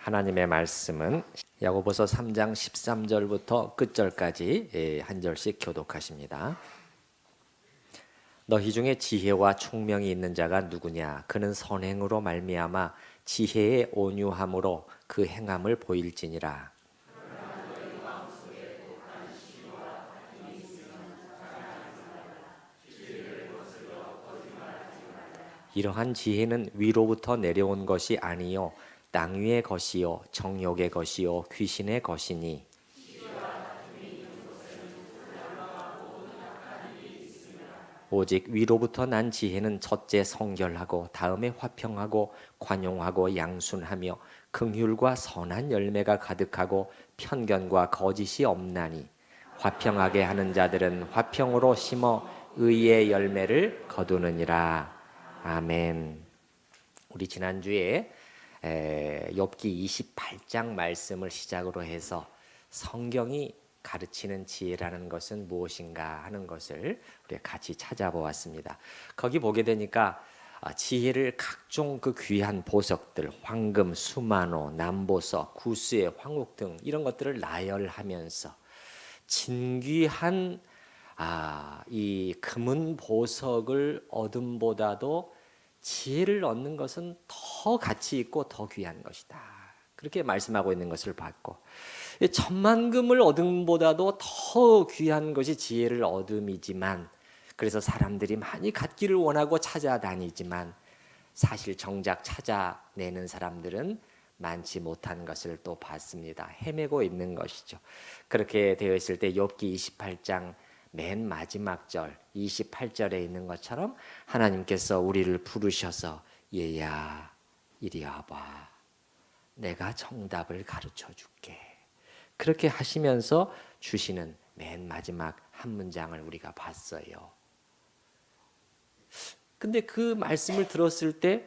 하나님의 말씀은 야고보서 3장 13절부터 끝절까지 한 절씩 교독하십니다. 너희 중에 지혜와 총명이 있는 자가 누구냐? 그는 선행으로 말미암아 지혜의 온유함으로 그 행함을 보일지니라. 이러한 지혜는 위로부터 내려온 것이 아니요 땅 위의 것이요 정욕의 것이요 귀신의 것이니 오직 위로부터 난 지혜는 첫째 성결하고 다음에 화평하고 관용하고 양순하며 긍휼과 선한 열매가 가득하고 편견과 거짓이 없나니 화평하게 하는 자들은 화평으로 심어 의의 열매를 거두느니라. 아멘. 우리 지난주에 욥기 28장 말씀을 시작으로 해서 성경이 가르치는 지혜라는 것은 무엇인가 하는 것을 우리가 같이 찾아보았습니다. 거기 보게 되니까 지혜를 각종 그 귀한 보석들, 황금, 수마노, 남보석, 구스의 황옥 등 이런 것들을 나열하면서 진귀한 이 금은 보석을 얻음보다도 지혜를 얻는 것은 더 가치 있고 더 귀한 것이다. 그렇게 말씀하고 있는 것을 봤고, 천만금을 얻음보다도 더 귀한 것이 지혜를 얻음이지만, 그래서 사람들이 많이 갖기를 원하고 찾아다니지만 사실 정작 찾아내는 사람들은 많지 못한 것을 또 봤습니다. 헤매고 있는 것이죠. 그렇게 되어 있을 때 욥기 28장 맨 마지막 절 28절에 있는 것처럼 하나님께서 우리를 부르셔서 얘야 이리 와봐, 내가 정답을 가르쳐 줄게, 그렇게 하시면서 주시는 맨 마지막 한 문장을 우리가 봤어요. 근데 그 말씀을 들었을 때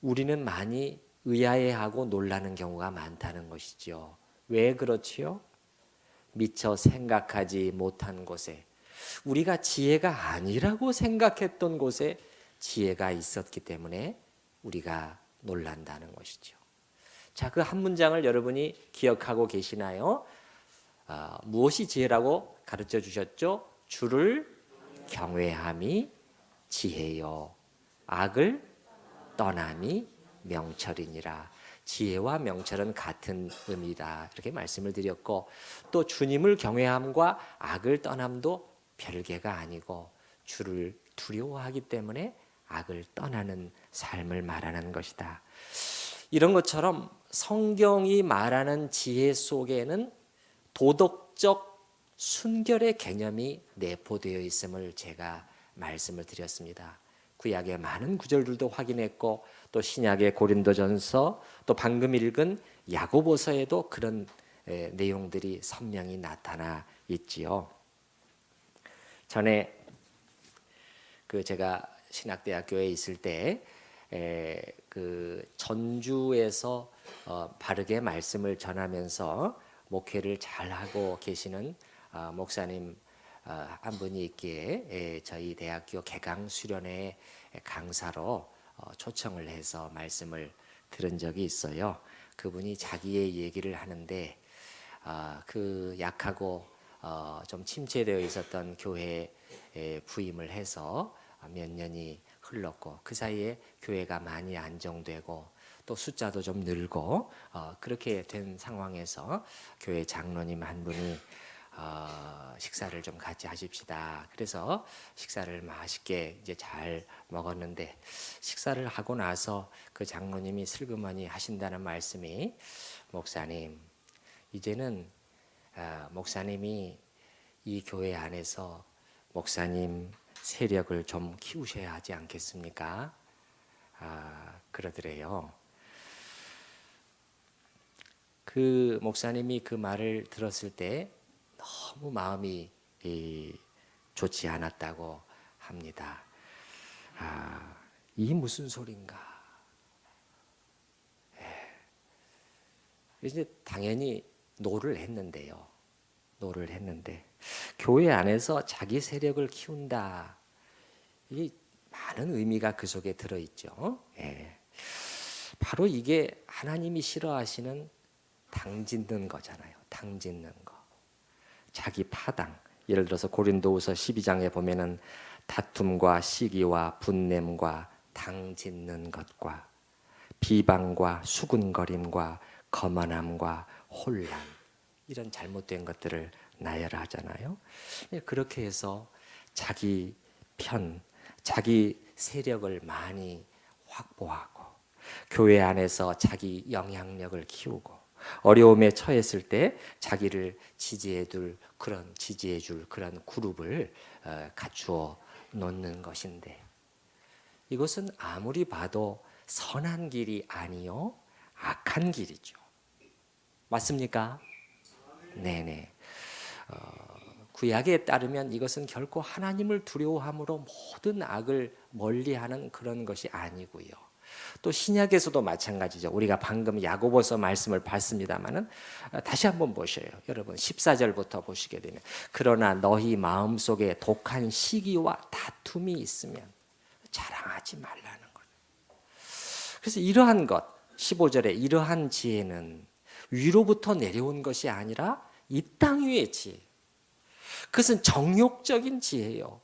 우리는 많이 의아해하고 놀라는 경우가 많다는 것이죠. 왜 그렇지요? 미처 생각하지 못한 곳에, 우리가 지혜가 아니라고 생각했던 곳에 지혜가 있었기 때문에 우리가 놀란다는 것이죠. 자, 그 한 문장을 여러분이 기억하고 계시나요? 무엇이 지혜라고 가르쳐 주셨죠? 주를 경외함이 지혜요, 악을 떠남이 명철이니라. 지혜와 명철은 같은 의미다, 이렇게 말씀을 드렸고, 또 주님을 경외함과 악을 떠남도 별개가 아니고 주를 두려워하기 때문에 악을 떠나는 삶을 말하는 것이다. 이런 것처럼 성경이 말하는 지혜 속에는 도덕적 순결의 개념이 내포되어 있음을 제가 말씀을 드렸습니다. 구약의 많은 구절들도 확인했고, 또 신약의 고린도전서, 또 방금 읽은 야고보서에도 그런 내용들이 선명히 나타나 있지요. 전에 제가 신학대학교에 있을 때 그 전주에서 바르게 말씀을 전하면서 목회를 잘하고 계시는 목사님 한 분이 있기에 저희 대학교 개강 수련회 강사로 초청을 해서 말씀을 들은 적이 있어요. 그분이 자기의 얘기를 하는데 그 약하고 좀 침체되어 있었던 교회에 부임을 해서 몇 년이 흘렀고, 그 사이에 교회가 많이 안정되고 또 숫자도 좀 늘고 그렇게 된 상황에서 교회 장로님 한 분이 식사를 좀 같이 하십시다. 그래서 식사를 맛있게 이제 잘 먹었는데, 식사를 하고 나서 그 장로님이 슬그머니 하신다는 말씀이, 목사님, 이제는 목사님이 이 교회 안에서 목사님 세력을 좀 키우셔야 하지 않겠습니까? 그러더래요. 그 목사님이 그 말을 들었을 때 너무 마음이 좋지 않았다고 합니다. 이 무슨 소린가? 이제 당연히 노를 했는데요. 노를 했는데 교회 안에서 자기 세력을 키운다, 이게 많은 의미가 그 속에 들어있죠. 바로 이게 하나님이 싫어하시는 당 짓는 거잖아요. 당 짓는 거. 자기 파당. 예를 들어서 고린도후서 12장에 보면은 다툼과 시기와 분냄과 당 짓는 것과 비방과 수군거림과 거만함과 혼란, 이런 잘못된 것들을 나열하잖아요. 그렇게 해서 자기 편, 자기 세력을 많이 확보하고 교회 안에서 자기 영향력을 키우고 어려움에 처했을 때 자기를 지지해줄 그런 그룹을 갖추어 놓는 것인데, 이것은 아무리 봐도 선한 길이 아니요 악한 길이죠. 맞습니까? 네네. 구약에 따르면 이것은 결코 하나님을 두려워함으로 모든 악을 멀리하는 그런 것이 아니고요. 또 신약에서도 마찬가지죠. 우리가 방금 야고보서 말씀을 봤습니다마는 다시 한번 보셔요. 여러분 14절부터 보시게 되면, 그러나 너희 마음속에 독한 시기와 다툼이 있으면 자랑하지 말라는 거예요. 그래서 이러한 것, 15절에 이러한 지혜는 위로부터 내려온 것이 아니라 이 땅 위의 지혜. 그것은 정욕적인 지혜요.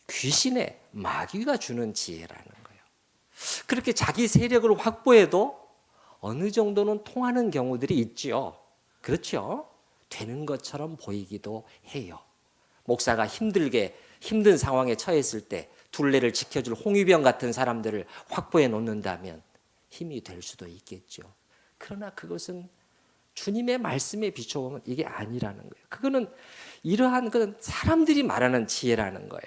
귀신의 마귀가 주는 지혜라는 거예요. 그렇게 자기 세력을 확보해도 어느 정도는 통하는 경우들이 있죠. 그렇죠? 되는 것처럼 보이기도 해요. 목사가 힘든 상황에 처했을 때 둘레를 지켜줄 홍위병 같은 사람들을 확보해 놓는다면 힘이 될 수도 있겠죠. 그러나 그것은 주님의 말씀에 비춰보면 이게 아니라는 거예요. 그거는 이러한 그런 사람들이 말하는 지혜라는 거예요.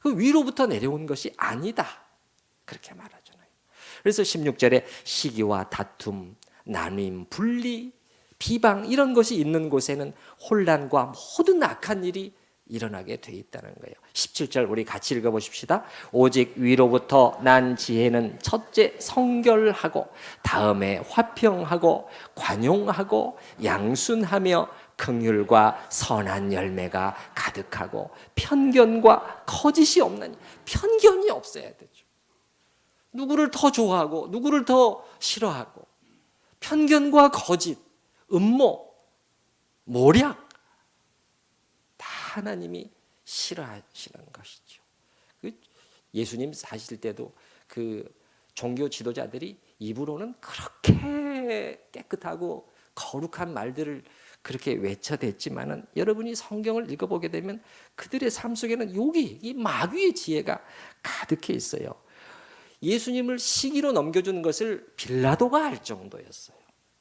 그 위로부터 내려온 것이 아니다, 그렇게 말하잖아요. 그래서 16절에 시기와 다툼, 나눔, 분리, 비방, 이런 것이 있는 곳에는 혼란과 모든 악한 일이 일어나게 돼 있다는 거예요. 17절 우리 같이 읽어보십시다. 오직 위로부터 난 지혜는 첫째 성결하고 다음에 화평하고 관용하고 양순하며 긍휼과 선한 열매가 가득하고 편견과 거짓이 없나니. 편견이 없어야 되죠. 누구를 더 좋아하고 누구를 더 싫어하고, 편견과 거짓, 음모, 모략, 하나님이 싫어하시는 것이죠. 예수님 사실 때도 그 종교 지도자들이 입으로는 그렇게 깨끗하고 거룩한 말들을 그렇게 외쳐댔지만은, 여러분이 성경을 읽어보게 되면 그들의 삶 속에는 이 마귀의 지혜가 가득해 있어요. 예수님을 시기로 넘겨준 것을 빌라도가 알 정도였어요.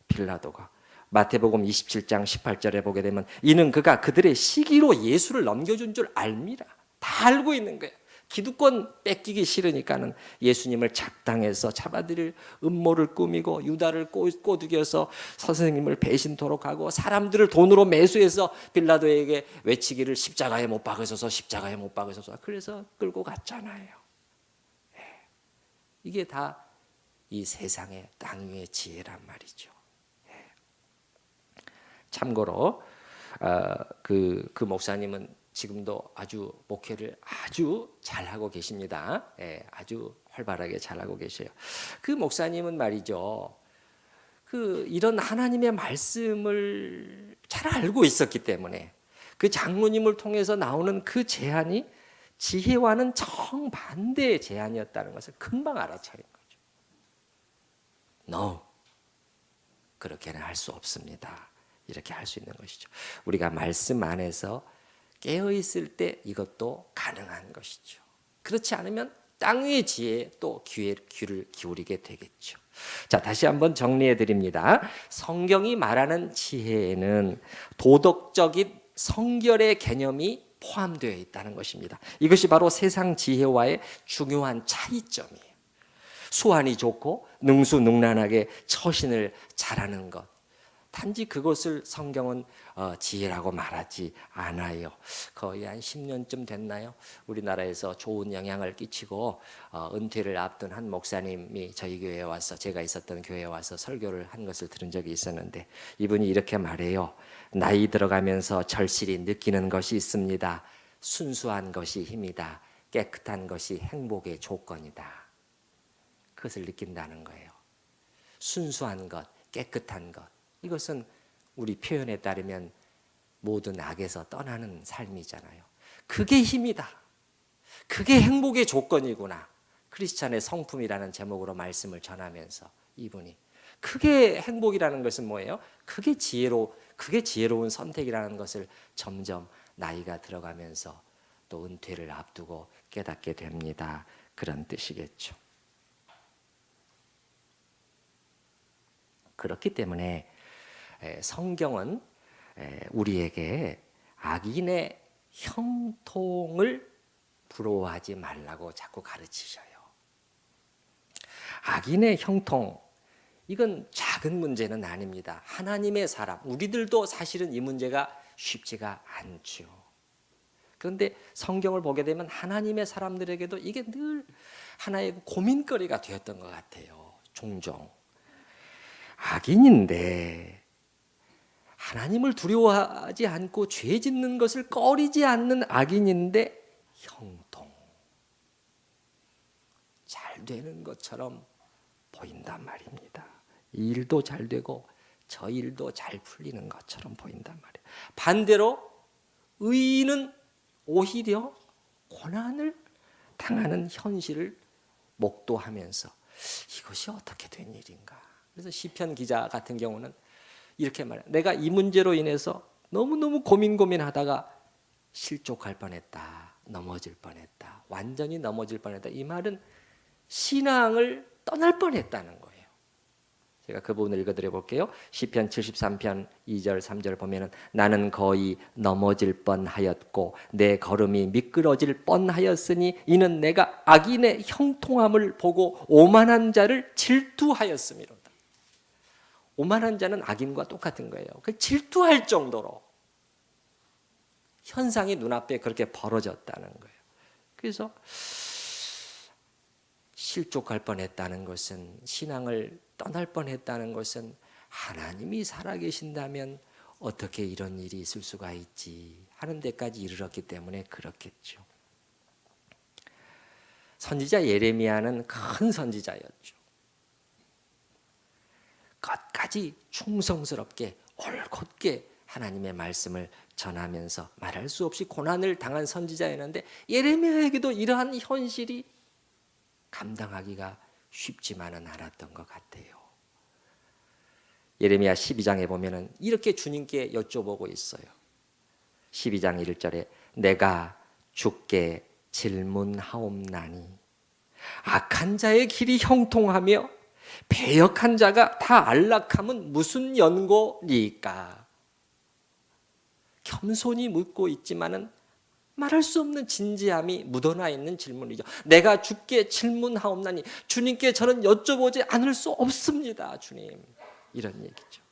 빌라도가. 마태복음 27장 18절에 보게 되면 이는 그가 그들의 시기로 예수를 넘겨준 줄 알미라. 다 알고 있는 거예요. 기득권 뺏기기 싫으니까는 예수님을 작당해서 잡아들일 음모를 꾸미고 유다를 꼬드겨서 선생님을 배신토록 하고 사람들을 돈으로 매수해서 빌라도에게 외치기를 십자가에 못 박으소서, 십자가에 못 박으소서. 그래서 끌고 갔잖아요. 이게 다 이 세상의 땅 위의 지혜란 말이죠. 참고로 그 목사님은 지금도 아주 목회를 아주 잘하고 계십니다. 아주 활발하게 잘하고 계셔요. 그 목사님은 말이죠, 이런 하나님의 말씀을 잘 알고 있었기 때문에 그 장로님을 통해서 나오는 그 제안이 지혜와는 정반대의 제안이었다는 것을 금방 알아차린 거죠. No, 그렇게는 할 수 없습니다. 이렇게 할 수 있는 것이죠. 우리가 말씀 안에서 깨어 있을 때 이것도 가능한 것이죠. 그렇지 않으면 땅 위의 지혜에 또 귀를 기울이게 되겠죠. 자, 다시 한번 정리해 드립니다. 성경이 말하는 지혜에는 도덕적인 성결의 개념이 포함되어 있다는 것입니다. 이것이 바로 세상 지혜와의 중요한 차이점이에요. 수완이 좋고 능수능란하게 처신을 잘하는 것, 단지 그것을 성경은 지혜라고 말하지 않아요. 거의 한 10년쯤 됐나요? 우리나라에서 좋은 영향을 끼치고 은퇴를 앞둔 한 목사님이 저희 교회에 와서, 제가 있었던 교회에 와서 설교를 한 것을 들은 적이 있었는데, 이분이 이렇게 말해요. 나이 들어가면서 절실히 느끼는 것이 있습니다. 순수한 것이 힘이다. 깨끗한 것이 행복의 조건이다. 그것을 느낀다는 거예요. 순수한 것, 깨끗한 것. 이것은 우리 표현에 따르면 모든 악에서 떠나는 삶이잖아요. 그게 힘이다. 그게 행복의 조건이구나. 크리스찬의 성품이라는 제목으로 말씀을 전하면서 이분이 그게 행복이라는 것은 뭐예요? 그게 지혜로운 선택이라는 것을 점점 나이가 들어가면서 또 은퇴를 앞두고 깨닫게 됩니다. 그런 뜻이겠죠. 그렇기 때문에 성경은 우리에게 악인의 형통을 부러워하지 말라고 자꾸 가르치셔요. 악인의 형통, 이건 작은 문제는 아닙니다. 하나님의 사람, 우리들도 사실은 이 문제가 쉽지가 않죠. 그런데 성경을 보게 되면 하나님의 사람들에게도 이게 늘 하나의 고민거리가 되었던 것 같아요. 종종. 악인인데 하나님을 두려워하지 않고 죄 짓는 것을 꺼리지 않는 악인인데 형통. 잘 되는 것처럼 보인단 말입니다. 이 일도 잘 되고 저 일도 잘 풀리는 것처럼 보인단 말이에요. 반대로 의인은 오히려 고난을 당하는 현실을 목도하면서 이것이 어떻게 된 일인가. 그래서 시편 기자 같은 경우는 이렇게 말해요. 내가 이 문제로 인해서 너무너무 고민하다가 실족할 뻔했다. 넘어질 뻔했다. 완전히 넘어질 뻔했다. 이 말은 신앙을 떠날 뻔했다는 거예요. 제가 그 부분을 읽어드려 볼게요. 시편 73편 2절 3절 보면은 나는 거의 넘어질 뻔하였고 내 걸음이 미끄러질 뻔하였으니 이는 내가 악인의 형통함을 보고 오만한 자를 질투하였음이로다. 오만한 자는 악인과 똑같은 거예요. 그 질투할 정도로 현상이 눈앞에 그렇게 벌어졌다는 거예요. 그래서 실족할 뻔했다는 것은, 신앙을 떠날 뻔했다는 것은 하나님이 살아계신다면 어떻게 이런 일이 있을 수가 있지 하는 데까지 이르렀기 때문에 그렇겠죠. 선지자 예레미야는 큰 선지자였죠. 끝까지 충성스럽게 올곧게 하나님의 말씀을 전하면서 말할 수 없이 고난을 당한 선지자였는데 예레미야에게도 이러한 현실이 감당하기가 쉽지만은 않았던 것 같아요. 예레미야 12장에 보면은 이렇게 주님께 여쭤보고 있어요. 12장 1절에 내가 주께 질문하옵나니 악한 자의 길이 형통하며 배역한 자가 다 안락함은 무슨 연고니까? 겸손히 묻고 있지만은 말할 수 없는 진지함이 묻어나 있는 질문이죠. 내가 주께 질문하옵나니 주님께 저는 여쭤보지 않을 수 없습니다. 주님. 이런 얘기죠.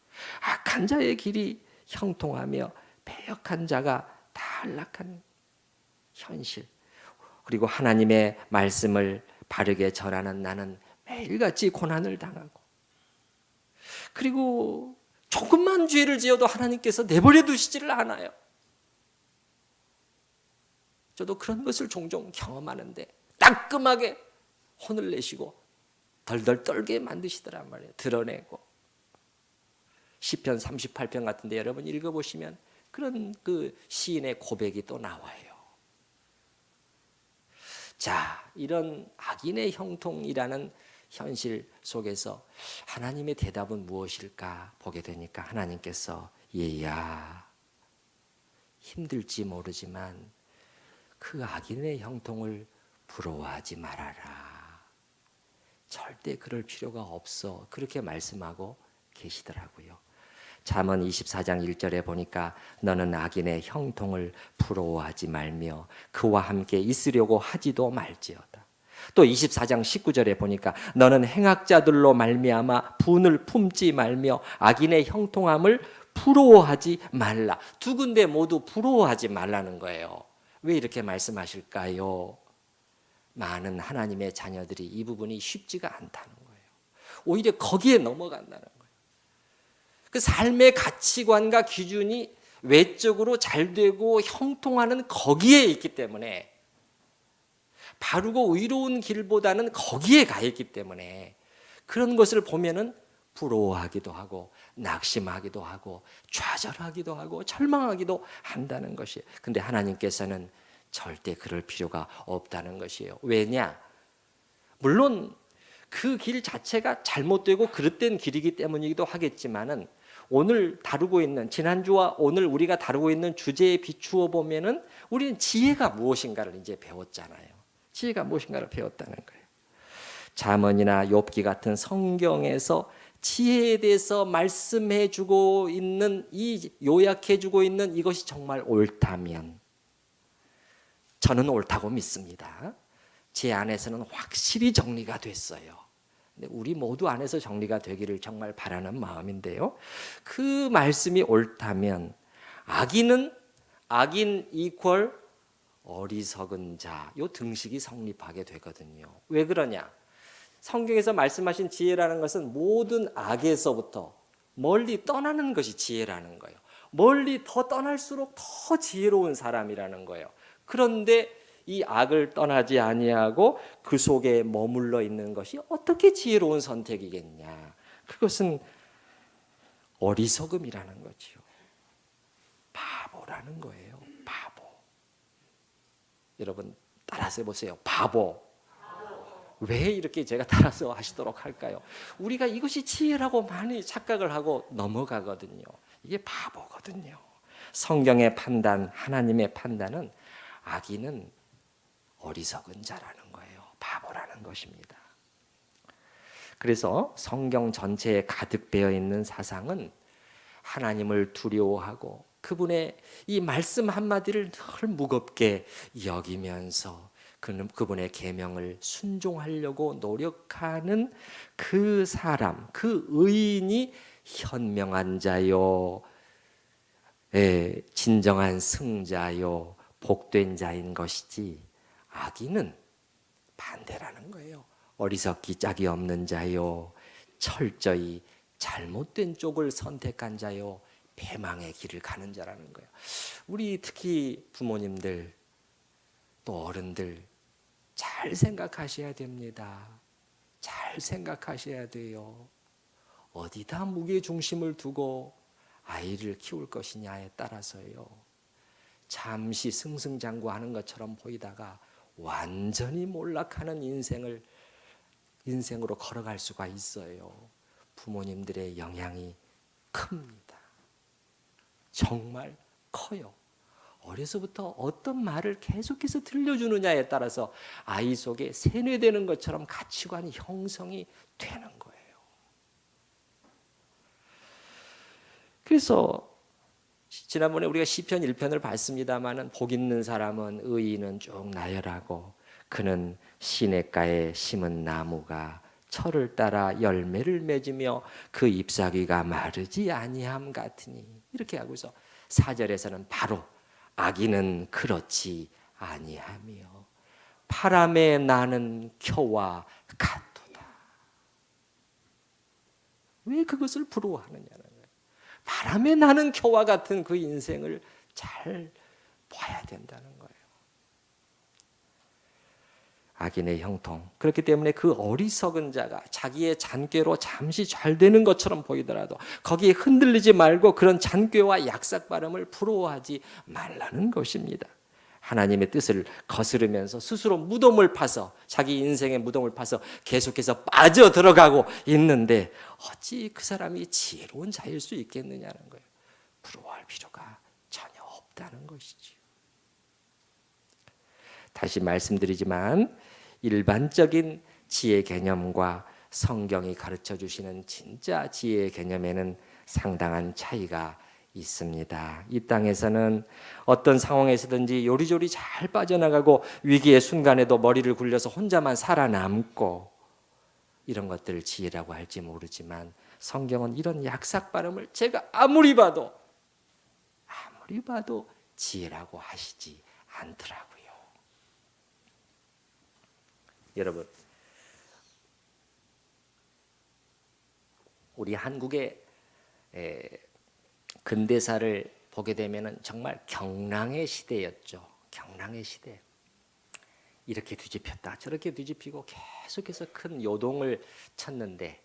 악한 자의 길이 형통하며 배역한 자가 다 안락한 현실. 그리고 하나님의 말씀을 바르게 전하는 나는 매일같이 고난을 당하고 그리고 조금만 죄를 지어도 하나님께서 내버려 두시지를 않아요. 저도 그런 것을 종종 경험하는데 따끔하게 혼을 내시고 덜덜 떨게 만드시더란 말이에요. 드러내고. 시편 38편 같은데 여러분 읽어보시면 그런 그 시인의 고백이 또 나와요. 자, 이런 악인의 형통이라는 현실 속에서 하나님의 대답은 무엇일까 보게 되니까 하나님께서 얘야 힘들지 모르지만 그 악인의 형통을 부러워하지 말아라. 절대 그럴 필요가 없어. 그렇게 말씀하고 계시더라고요. 잠언 24장 1절에 보니까 너는 악인의 형통을 부러워하지 말며 그와 함께 있으려고 하지도 말지어다. 또 24장 19절에 보니까 너는 행악자들로 말미암아 분을 품지 말며 악인의 형통함을 부러워하지 말라. 두 군데 모두 부러워하지 말라는 거예요. 왜 이렇게 말씀하실까요? 많은 하나님의 자녀들이 이 부분이 쉽지가 않다는 거예요. 오히려 거기에 넘어간다는 거예요. 그 삶의 가치관과 기준이 외적으로 잘 되고 형통하는 거기에 있기 때문에 바르고 의로운 길보다는 거기에 가 있기 때문에 그런 것을 보면은 부러워하기도 하고 낙심하기도 하고 좌절하기도 하고 절망하기도 한다는 것이에요. 근데 하나님께서는 절대 그럴 필요가 없다는 것이에요. 왜냐? 물론 그 길 자체가 잘못되고 그릇된 길이기 때문이기도 하겠지만은 오늘 다루고 있는 지난주와 오늘 우리가 다루고 있는 주제에 비추어 보면은 우리는 지혜가 무엇인가를 이제 배웠잖아요. 지혜가 무엇인가를 배웠다는 거예요. 잠언이나 욥기 같은 성경에서 지혜에 대해서 말씀해 주고 있는 요약해 주고 있는 이것이 정말 옳다면 저는 옳다고 믿습니다. 제 안에서는 확실히 정리가 됐어요. 근데 우리 모두 안에서 정리가 되기를 정말 바라는 마음인데요. 그 말씀이 옳다면 악인 이퀄 어리석은 자, 요 등식이 성립하게 되거든요. 왜 그러냐? 성경에서 말씀하신 지혜라는 것은 모든 악에서부터 멀리 떠나는 것이 지혜라는 거예요. 멀리 더 떠날수록 더 지혜로운 사람이라는 거예요. 그런데 이 악을 떠나지 아니하고 그 속에 머물러 있는 것이 어떻게 지혜로운 선택이겠냐? 그것은 어리석음이라는 거지요. 바보라는 거예요. 바보. 여러분 따라서 해보세요. 바보. 왜 이렇게 제가 따라서 하시도록 할까요? 우리가 이것이 지혜라고 많이 착각을 하고 넘어가거든요. 이게 바보거든요. 성경의 판단, 하나님의 판단은 악인은 어리석은 자라는 거예요. 바보라는 것입니다. 그래서 성경 전체에 가득 배어 있는 사상은 하나님을 두려워하고 그분의 이 말씀 한마디를 늘 무겁게 여기면서 그분의 계명을 순종하려고 노력하는 그 사람, 그 의인이 현명한 자요, 진정한 승자요, 복된 자인 것이지 악인은 반대라는 거예요. 어리석기 짝이 없는 자요, 철저히 잘못된 쪽을 선택한 자요, 배망의 길을 가는 자라는 거예요. 우리 특히 부모님들 또 어른들 잘 생각하셔야 됩니다. 잘 생각하셔야 돼요. 어디다 무게 중심을 두고 아이를 키울 것이냐에 따라서요. 잠시 승승장구하는 것처럼 보이다가 완전히 몰락하는 인생으로 걸어갈 수가 있어요. 부모님들의 영향이 큽니다. 정말 커요. 어려서부터 어떤 말을 계속해서 들려주느냐에 따라서 아이 속에 세뇌되는 것처럼 가치관이 형성이 되는 거예요. 그래서 지난번에 우리가 시편 1편을 봤습니다마는 복 있는 사람은 의인은 쭉 나열하고 그는 시냇가에 심은 나무가 철을 따라 열매를 맺으며 그 잎사귀가 마르지 아니함 같으니 이렇게 하고서 4절에서는 바로 악인은 그렇지 아니하며 바람에 나는 겨와 같도다. 왜 그것을 부러워하느냐는 거예요. 바람에 나는 겨와 같은 그 인생을 잘 봐야 된다는 거예요. 악인의 형통. 그렇기 때문에 그 어리석은 자가 자기의 잔꾀로 잠시 잘 되는 것처럼 보이더라도 거기에 흔들리지 말고 그런 잔꾀와 약삭 발음을 부러워하지 말라는 것입니다. 하나님의 뜻을 거스르면서 스스로 무덤을 파서 자기 인생의 무덤을 파서 계속해서 빠져 들어가고 있는데 어찌 그 사람이 지혜로운 자일 수 있겠느냐는 거예요. 부러워할 필요가 전혀 없다는 것이죠. 다시 말씀드리지만 일반적인 지혜 개념과 성경이 가르쳐 주시는 진짜 지혜의 개념에는 상당한 차이가 있습니다. 이 땅에서는 어떤 상황에서든지 요리조리 잘 빠져나가고 위기의 순간에도 머리를 굴려서 혼자만 살아남고 이런 것들을 지혜라고 할지 모르지만 성경은 이런 약삭 발음을 제가 아무리 봐도 지혜라고 하시지 않더라고요. 여러분, 우리 한국의 근대사를 보게 되면 정말 경랑의 시대였죠. 경랑의 시대. 이렇게 뒤집혔다 저렇게 뒤집히고 계속해서 큰 요동을 쳤는데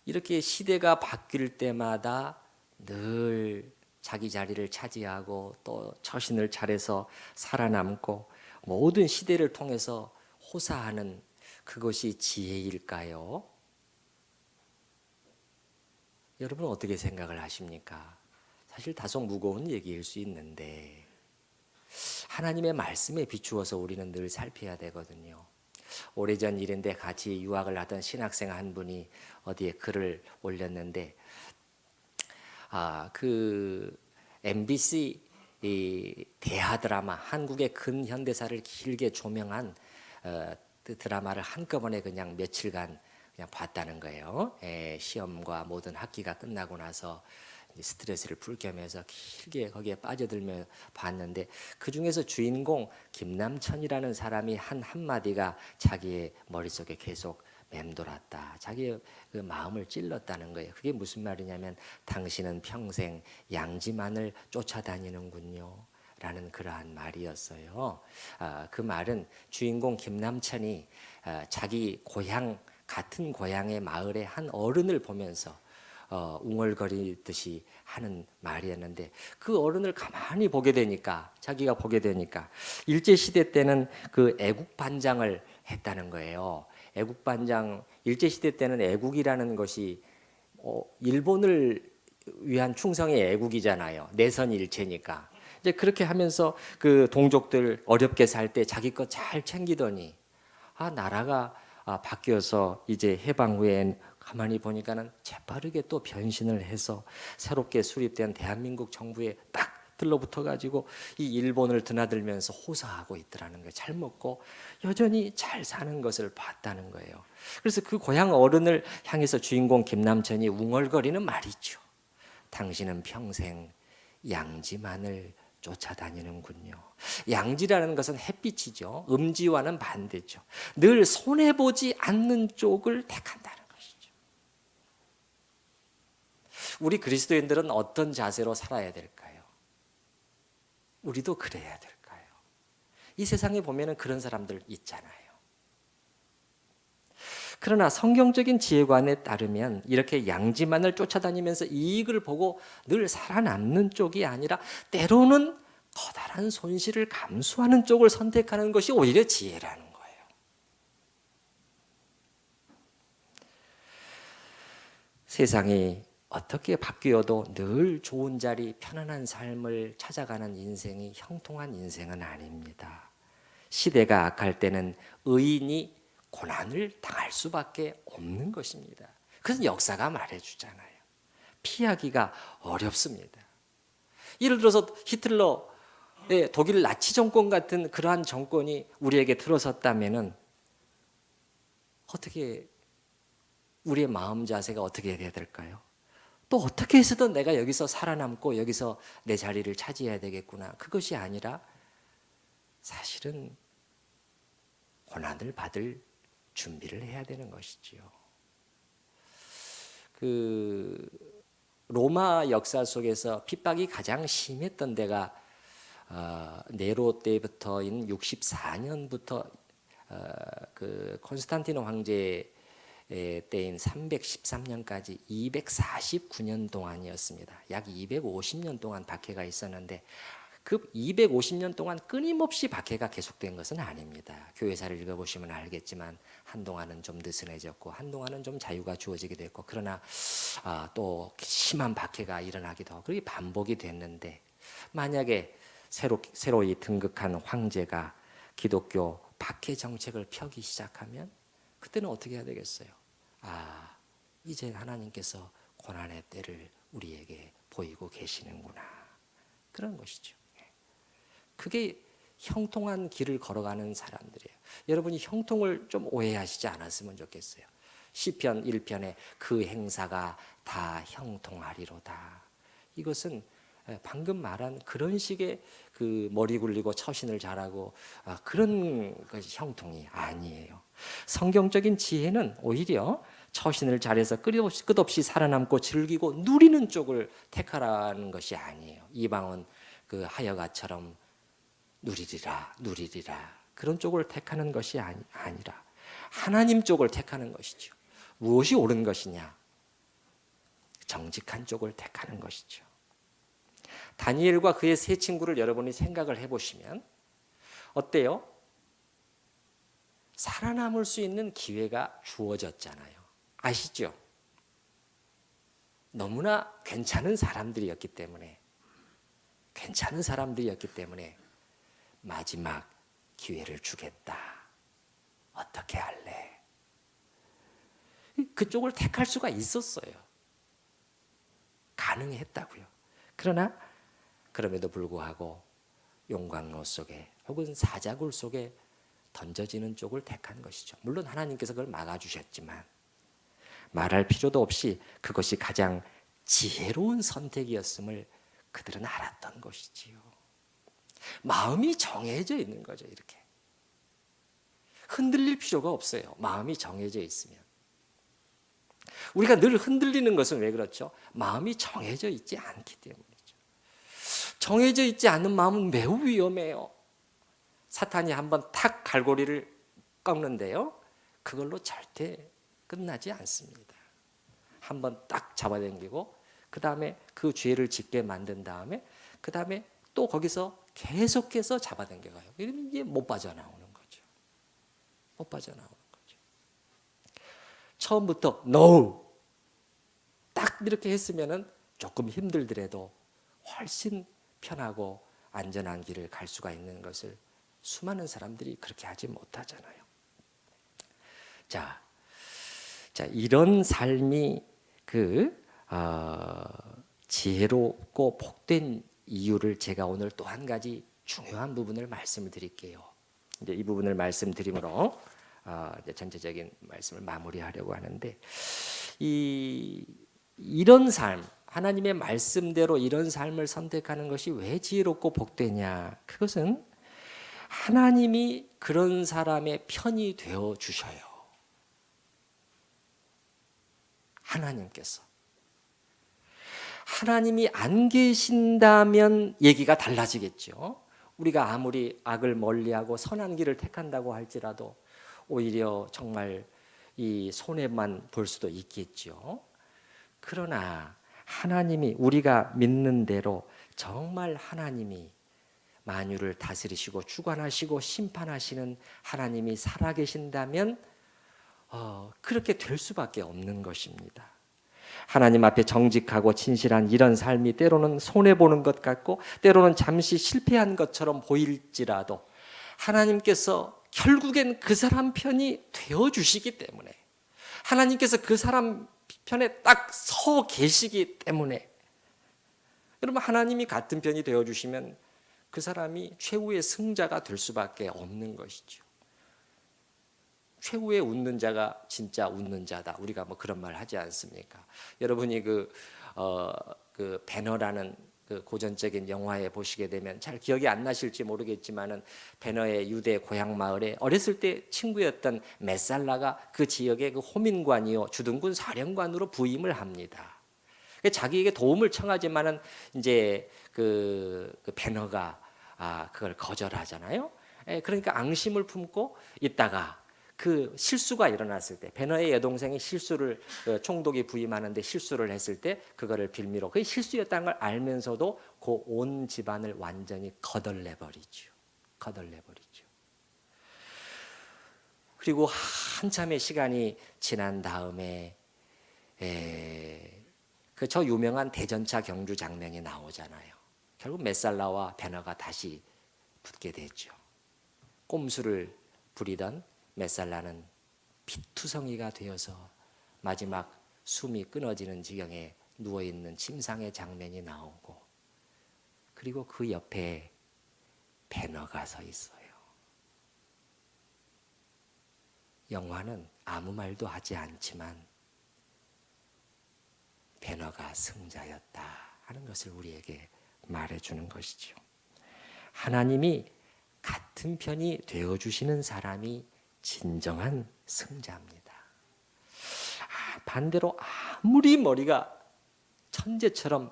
이렇게 시대가 바뀔 때마다 늘 자기 자리를 차지하고 또 처신을 잘해서 살아남고 모든 시대를 통해서 호사하는 그것이 지혜일까요? 여러분 어떻게 생각을 하십니까? 사실 다소 무거운 얘기일 수 있는데 하나님의 말씀에 비추어서 우리는 늘 살펴야 되거든요. 오래전 일인데 같이 유학을 하던 신학생 한 분이 어디에 글을 올렸는데 그 MBC 이 대하 드라마 한국의 근현대사를 길게 조명한 드라마를 한꺼번에 그냥 며칠간 그냥 봤다는 거예요. 시험과 모든 학기가 끝나고 나서 스트레스를 풀 겸해서 길게 거기에 빠져들며 봤는데 그 중에서 주인공 김남천이라는 사람이 한 한마디가 자기의 머릿속에 계속 맴돌았다. 자기의 그 마음을 찔렀다는 거예요. 그게 무슨 말이냐면 당신은 평생 양지만을 쫓아다니는군요. 라는 그러한 말이었어요. 그 말은 주인공 김남천이 자기 고향 같은 고향의 마을의 한 어른을 보면서 웅얼거리듯이 하는 말이었는데 그 어른을 가만히 보게 되니까 자기가 보게 되니까 일제시대 때는 그 애국반장을 했다는 거예요. 애국반장 일제시대 때는 애국이라는 것이 일본을 위한 충성의 애국이잖아요. 내선일체니까. 이제 그렇게 하면서 그 동족들 어렵게 살 때 자기 것 잘 챙기더니 나라가 바뀌어서 이제 해방 후엔 가만히 보니까는 재빠르게 또 변신을 해서 새롭게 수립된 대한민국 정부에 딱 들러붙어 가지고 이 일본을 드나들면서 호사하고 있더라는 거예요. 잘 먹고 여전히 잘 사는 것을 봤다는 거예요. 그래서 그 고향 어른을 향해서 주인공 김남천이 웅얼거리는 말이죠. 당신은 평생 양지만을 쫓아다니는군요. 양지라는 것은 햇빛이죠. 음지와는 반대죠. 늘 손해보지 않는 쪽을 택한다는 것이죠. 우리 그리스도인들은 어떤 자세로 살아야 될까요? 우리도 그래야 될까요? 이 세상에 보면 그런 사람들 있잖아요. 그러나 성경적인 지혜관에 따르면 이렇게 양지만을 쫓아다니면서 이익을 보고 늘 살아남는 쪽이 아니라 때로는 커다란 손실을 감수하는 쪽을 선택하는 것이 오히려 지혜라는 거예요. 세상이 어떻게 바뀌어도 늘 좋은 자리, 편안한 삶을 찾아가는 인생이 형통한 인생은 아닙니다. 시대가 악할 때는 의인이 고난을 당할 수밖에 없는 것입니다. 그것은 역사가 말해주잖아요. 피하기가 어렵습니다. 예를 들어서 히틀러, 독일 나치 정권 같은 그러한 정권이 우리에게 들어섰다면은 어떻게 우리의 마음 자세가 어떻게 돼야 될까요? 또 어떻게 해서든 내가 여기서 살아남고 여기서 내 자리를 차지해야 되겠구나. 그것이 아니라 사실은 고난을 받을 준비를 해야 되는 것이지요. 그 로마 역사 속에서 핍박이 가장 심했던 데가 네로 때부터인 64년부터 그 콘스탄티노 황제 때인 313년까지 249년 동안이었습니다. 약 250년 동안 박해가 있었는데 그 250년 동안 끊임없이 박해가 계속된 것은 아닙니다. 교회사를 읽어보시면 알겠지만 한동안은 좀 느슨해졌고 한동안은 좀 자유가 주어지게 됐고 그러나 또 심한 박해가 일어나기도 하고 그게 반복이 됐는데 만약에 새로이 등극한 황제가 기독교 박해 정책을 펴기 시작하면 그때는 어떻게 해야 되겠어요? 이제 하나님께서 고난의 때를 우리에게 보이고 계시는구나. 그런 것이죠. 그게 형통한 길을 걸어가는 사람들이에요. 여러분이 형통을 좀 오해하시지 않았으면 좋겠어요. 시편 1편에 그 행사가 다 형통하리로다. 이것은 방금 말한 그런 식의 그 머리 굴리고 처신을 잘하고 그런 것이 형통이 아니에요. 성경적인 지혜는 오히려 처신을 잘해서 끝없이 살아남고 즐기고 누리는 쪽을 택하라는 것이 아니에요. 이방은 그 하여가처럼 누리리라 그런 쪽을 택하는 것이 아니라 하나님 쪽을 택하는 것이죠. 무엇이 옳은 것이냐? 정직한 쪽을 택하는 것이죠. 다니엘과 그의 세 친구를 여러분이 생각을 해보시면 어때요? 살아남을 수 있는 기회가 주어졌잖아요. 아시죠? 너무나 괜찮은 사람들이었기 때문에 마지막 기회를 주겠다. 어떻게 할래? 그쪽을 택할 수가 있었어요. 가능했다고요. 그러나 그럼에도 불구하고 용광로 속에 혹은 사자굴 속에 던져지는 쪽을 택한 것이죠. 물론 하나님께서 그걸 막아주셨지만 말할 필요도 없이 그것이 가장 지혜로운 선택이었음을 그들은 알았던 것이지요. 마음이 정해져 있는 거죠. 이렇게 흔들릴 필요가 없어요. 마음이 정해져 있으면. 우리가 늘 흔들리는 것은 왜 그렇죠? 마음이 정해져 있지 않기 때문이죠. 정해져 있지 않는 마음은 매우 위험해요. 사탄이 한번 탁 갈고리를 꺾는데요, 그걸로 절대 끝나지 않습니다. 한번 딱 잡아당기고 그 다음에 그 죄를 짓게 만든 다음에 그 다음에 또 거기서 계속해서 잡아당겨가요. 이러면 이제 못 빠져나오는 거죠. 못 빠져나오는 거죠. 처음부터 no 딱 이렇게 했으면은 조금 힘들더라도 훨씬 편하고 안전한 길을 갈 수가 있는 것을 수많은 사람들이 그렇게 하지 못하잖아요. 자, 이런 삶이 지혜롭고 복된 이유를 제가 오늘 또 한 가지 중요한 부분을 말씀을 드릴게요. 이제 이 부분을 말씀드림으로 이제 전체적인 말씀을 마무리하려고 하는데, 이런 삶, 하나님의 말씀대로 이런 삶을 선택하는 것이 왜 지혜롭고 복되냐? 그것은 하나님이 그런 사람의 편이 되어 주셔요. 하나님이 안 계신다면 얘기가 달라지겠죠. 우리가 아무리 악을 멀리하고 선한 길을 택한다고 할지라도 오히려 정말 이 손해만 볼 수도 있겠죠. 그러나 하나님이, 우리가 믿는 대로 정말 하나님이 만유를 다스리시고 주관하시고 심판하시는 하나님이 살아계신다면 그렇게 될 수밖에 없는 것입니다. 하나님 앞에 정직하고 진실한 이런 삶이 때로는 손해보는 것 같고 때로는 잠시 실패한 것처럼 보일지라도 하나님께서 결국엔 그 사람 편이 되어주시기 때문에, 하나님께서 그 사람 편에 딱 서 계시기 때문에, 여러분, 하나님이 같은 편이 되어주시면 그 사람이 최후의 승자가 될 수밖에 없는 것이죠. 최후의 웃는 자가 진짜 웃는 자다. 우리가 뭐 그런 말 하지 않습니까? 여러분이 그 배너라는 그 고전적인 영화에 보시게 되면 잘 기억이 안 나실지 모르겠지만은, 배너의 유대 고향 마을에 어렸을 때 친구였던 메살라가 그 지역의 그 호민관이요 주둔군 사령관으로 부임을 합니다. 자기에게 도움을 청하지만은 이제 그 배너가 그걸 거절하잖아요. 그러니까 앙심을 품고 있다가 그 실수가 일어났을 때, 배너의 여동생이 실수를, 총독이 부임하는데 실수를 했을 때 그거를 빌미로, 그게 실수였다는 걸 알면서도 그 온 집안을 완전히 거덜내버리죠. 그리고 한참의 시간이 지난 다음에 저 유명한 대전차 경주 장면이 나오잖아요. 결국 메살라와 베너가 다시 붙게 되죠. 꼼수를 부리던 메살라는 피투성이가 되어서 마지막 숨이 끊어지는 지경에 누워있는 침상의 장면이 나오고, 그리고 그 옆에 베너가 서 있어요. 영화는 아무 말도 하지 않지만 베너가 승자였다 하는 것을 우리에게 말해주는 것이죠. 하나님이 같은 편이 되어주시는 사람이 진정한 승자입니다. 반대로 아무리 머리가 천재처럼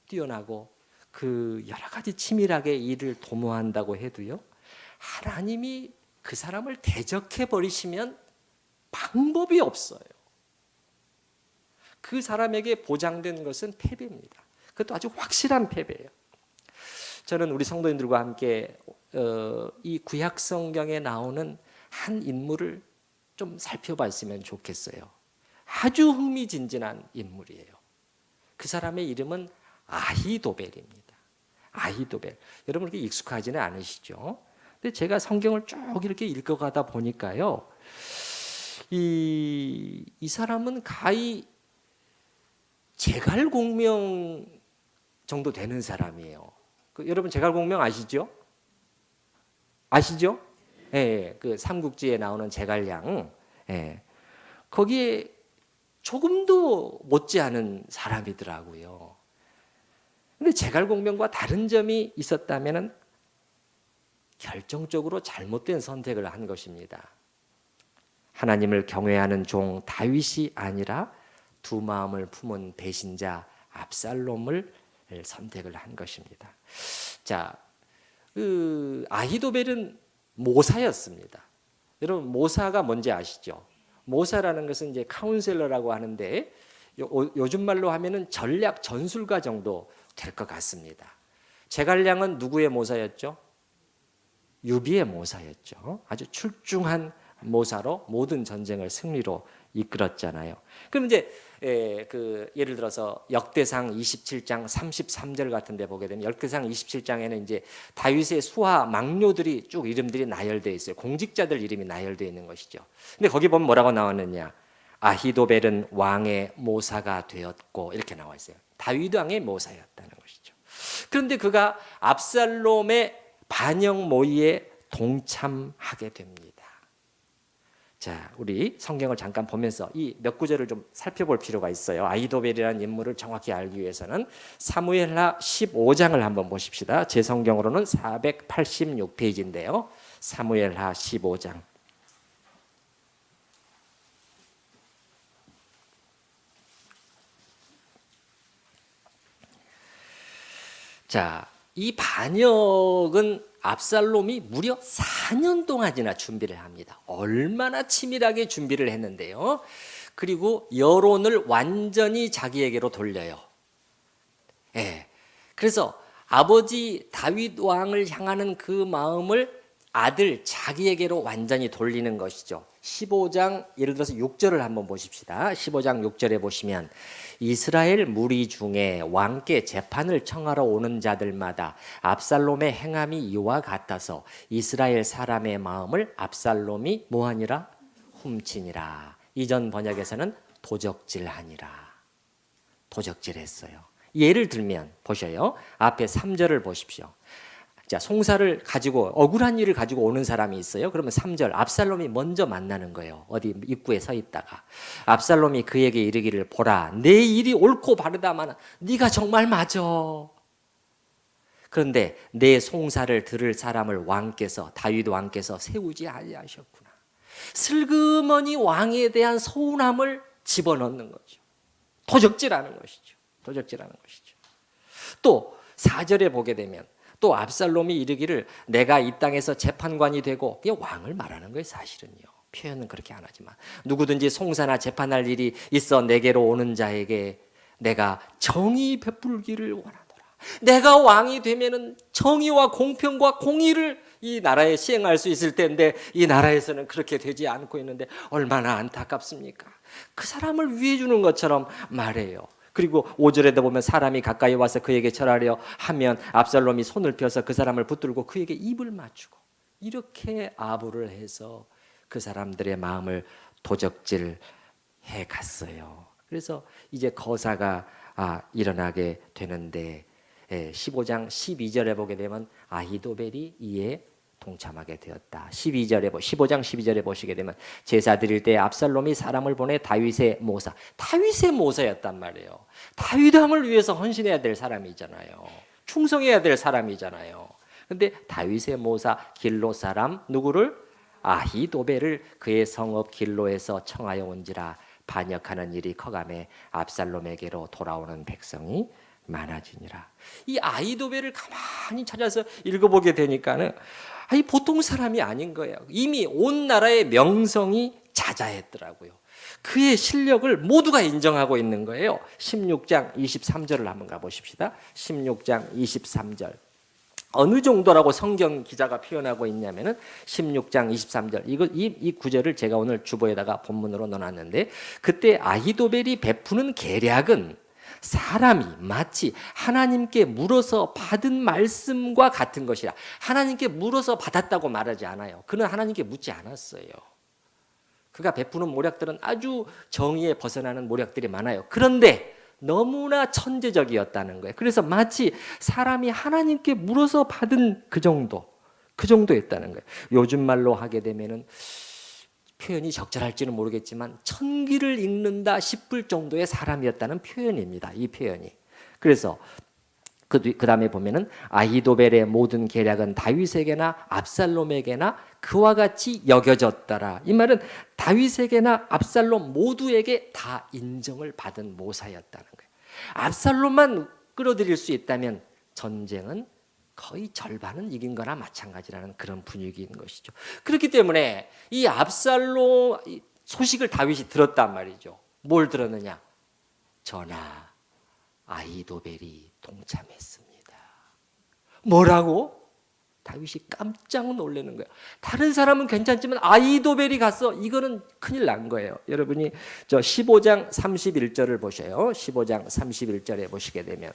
뛰어나고 그 여러 가지 치밀하게 일을 도모한다고 해도요, 하나님이 그 사람을 대적해 버리시면 방법이 없어요. 그 사람에게 보장된 것은 패배입니다. 그것도 아주 확실한 패배예요. 저는 우리 성도님들과 함께 이 구약 성경에 나오는 한 인물을 좀 살펴봤으면 좋겠어요. 아주 흥미진진한 인물이에요. 그 사람의 이름은 아히도벨입니다. 아히도벨. 여러분 그렇게 익숙하지는 않으시죠? 근데 제가 성경을 쭉 이렇게 읽어가다 보니까요, 이 사람은 가히 제갈공명 정도 되는 사람이에요. 여러분 제갈공명 아시죠? 아시죠? 예, 그 삼국지에 나오는 제갈량, 예, 거기에 조금도 못지않은 사람이더라고요. 근데 제갈공명과 다른 점이 있었다면은 결정적으로 잘못된 선택을 한 것입니다. 하나님을 경외하는 종 다윗이 아니라 두 마음을 품은 배신자 압살롬을 선택을 한 것입니다. 자, 그 아히도벨은 모사였습니다. 여러분 모사가 뭔지 아시죠? 모사라는 것은 이제 카운셀러라고 하는데 요즘 말로 하면은 전략 전술가 정도 될 것 같습니다. 제갈량은 누구의 모사였죠? 유비의 모사였죠. 아주 출중한 모사로 모든 전쟁을 승리로 이끌었잖아요. 그럼 이제 예를 들어서 역대상 27장 33절 같은 데 보게 되면 역대상 27장에는 이제 다윗의 수하 망료들이 쭉 이름들이 나열되어 있어요. 공직자들 이름이 나열되어 있는 것이죠. 근데 거기 보면 뭐라고 나왔느냐? 아히도벨은 왕의 모사가 되었고 이렇게 나와 있어요. 다윗 왕의 모사였다는 것이죠. 그런데 그가 압살롬의 반역 모의에 동참하게 됩니다. 자, 우리 성경을 잠깐 보면서 이 몇 구절을 좀 살펴볼 필요가 있어요. 아히도벨이라는 인물을 정확히 알기 위해서는 사무엘하 15장을 한번 보십시다. 제 성경으로는 486페이지인데요. 사무엘하 15장. 자, 이 반역은 압살롬이 무려 4년 동안이나 준비를 합니다. 얼마나 치밀하게 준비를 했는데요. 그리고 여론을 완전히 자기에게로 돌려요. 예. 그래서 아버지 다윗 왕을 향하는 그 마음을 아들 자기에게로 완전히 돌리는 것이죠. 15장 예를 들어서 6절을 한번 보십시다. 15장 6절에 보시면 이스라엘 무리 중에 왕께 재판을 청하러 오는 자들마다 압살롬의 행함이 이와 같아서 이스라엘 사람의 마음을 압살롬이 뭐하니라? 훔치니라. 이전 번역에서는 도적질하니라. 도적질했어요. 예를 들면 보셔요. 앞에 3절을 보십시오. 자, 송사를 가지고 억울한 일을 가지고 오는 사람이 있어요. 그러면 3절 압살롬이 먼저 만나는 거예요. 어디 입구에 서 있다가 압살롬이 그에게 이르기를 보라 내 일이 옳고 바르다마는 네가 정말 맞아. 그런데 내 송사를 들을 사람을 왕께서 다윗 왕께서 세우지 아니하셨구나. 슬그머니 왕에 대한 서운함을 집어넣는 거죠. 도적질하는 것이죠. 도적질하는 것이죠. 또 4절에 보게 되면 또 압살롬이 이르기를 내가 이 땅에서 재판관이 되고 그게 왕을 말하는 거예요. 사실은요. 표현은 그렇게 안 하지만 누구든지 송사나 재판할 일이 있어 내게로 오는 자에게 내가 정의 베풀기를 원하노라. 내가 왕이 되면은 정의와 공평과 공의를 이 나라에 시행할 수 있을 텐데 이 나라에서는 그렇게 되지 않고 있는데 얼마나 안타깝습니까? 그 사람을 위해 주는 것처럼 말해요. 그리고 5절에도 보면 사람이 가까이 와서 그에게 절하려 하면 압살롬이 손을 펴서 그 사람을 붙들고 그에게 입을 맞추고 이렇게 아부를 해서 그 사람들의 마음을 도적질해 갔어요. 그래서 이제 거사가 일어나게 되는데 15장 12절에 보게 되면 아히도벨이 이에 동참하게 되었다. 15장 12절에 보시게 되면 제사 드릴 때 압살롬이 사람을 보내 다윗의 모사였단 말이에요. 다윗 왕을 위해서 헌신해야 될 사람이잖아요. 충성해야 될 사람이잖아요. 근데 다윗의 모사 길로 사람 누구를? 아히도벨을 그의 성읍 길로에서 청하여 온지라 반역하는 일이 커가매 압살롬에게로 돌아오는 백성이 많아지니라. 이 아히도벨을 가만히 찾아서 읽어보게 되니까는 보통 사람이 아닌 거예요. 이미 온 나라의 명성이 자자했더라고요. 그의 실력을 모두가 인정하고 있는 거예요. 16장 23절을 한번 가보십시다. 16장 23절. 어느 정도라고 성경 기자가 표현하고 있냐면은 16장 23절. 이 구절을 제가 오늘 주보에다가 본문으로 넣어놨는데, 그때 아히도벨이 베푸는 계략은 사람이 마치 하나님께 물어서 받은 말씀과 같은 것이라. 하나님께 물어서 받았다고 말하지 않아요. 그는 하나님께 묻지 않았어요. 그가 베푸는 모략들은 아주 정의에 벗어나는 모략들이 많아요. 그런데 너무나 천재적이었다는 거예요. 그래서 마치 사람이 하나님께 물어서 받은 그 정도였다는 거예요. 요즘 말로 하게 되면은 표현이 적절할지는 모르겠지만 천기를 읽는다 싶을 정도의 사람이었다는 표현입니다. 이 표현이. 그래서 그 다음에 보면은 아히도벨의 모든 계략은 다윗에게나 압살롬에게나 그와 같이 여겨졌더라. 이 말은 다윗에게나 압살롬 모두에게 다 인정을 받은 모사였다는 거예요. 압살롬만 끌어들일 수 있다면 전쟁은 거의 절반은 이긴 거나 마찬가지라는 그런 분위기인 것이죠. 그렇기 때문에 이 압살롬 소식을 다윗이 들었단 말이죠. 뭘 들었느냐? 전하, 아히도벨이 동참했습니다. 뭐라고? 다윗이 깜짝 놀라는 거예요. 다른 사람은 괜찮지만 아히도벨이 갔어. 이거는 큰일 난 거예요. 여러분이 저 15장 31절을 보셔요. 15장 31절에 보시게 되면